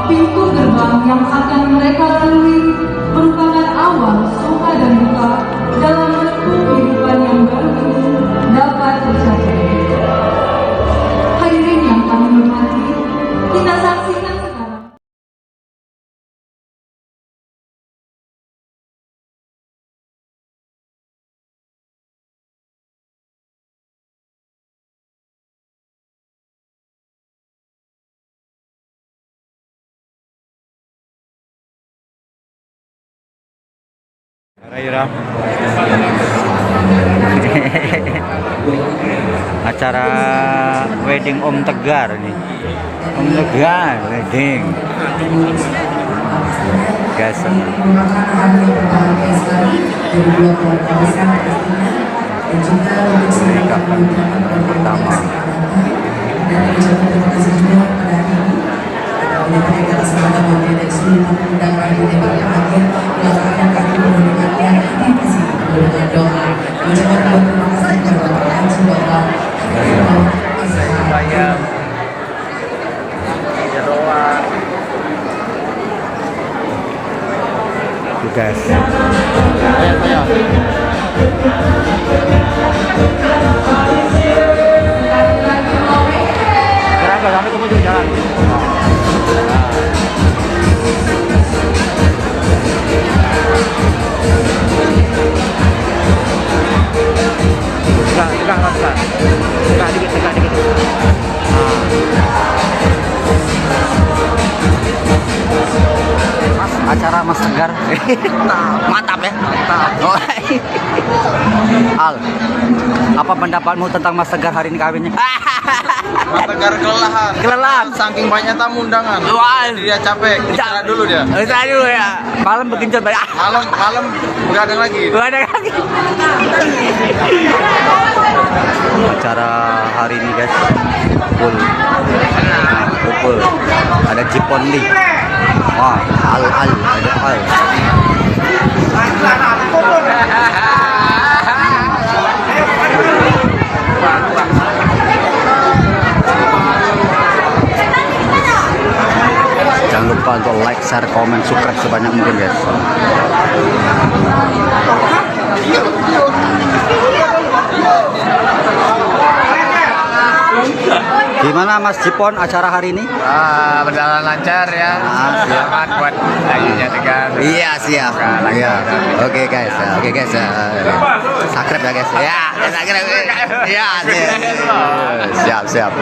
Pintu gerbang yang akan mereka lalui merupakan awal suka dan duka dalam menempuh kehidupan yang baru ini dapat tercapai. Hadirin yang kami hormati, kita saksikan sekarang. Raira. Acara wedding Om Tegar nih. Om Tegar wedding. Guys. Pertama. Atas nama Bapak dan seluruh undangan yang hadir dilakukan kami mendengarkan intimasi dengan doa. Mengucapkan terima kasih kepada Bapak Haji Bapak Bayam. Jeroan. Guys. Kenapa sampai ke ujung jalan? Tegak dikit. Mas, acara Mas Tegar. Mantap ya? Mantap. Al, apa pendapatmu tentang Mas Tegar hari ini kawinnya? Mas Tegar kelelahan. Saking banyak tamu undangan. Dia capek. Istirahat dulu dia. Istirahat dulu ya. Malam begenjot balik. Malam begadang lagi. Acara hari ini guys, full. Ada Jipon Lee. Wah, ada Al. Jangan lupa untuk like, share, komen, subscribe sebanyak mungkin guys. Gimana Mas Jipon acara hari ini? Berjalan lancar ya. Selamat buat ayunya Tegar. Iya siap. Iya. Oke guys. Subscribe ya guys. Ya. Siap. Siap.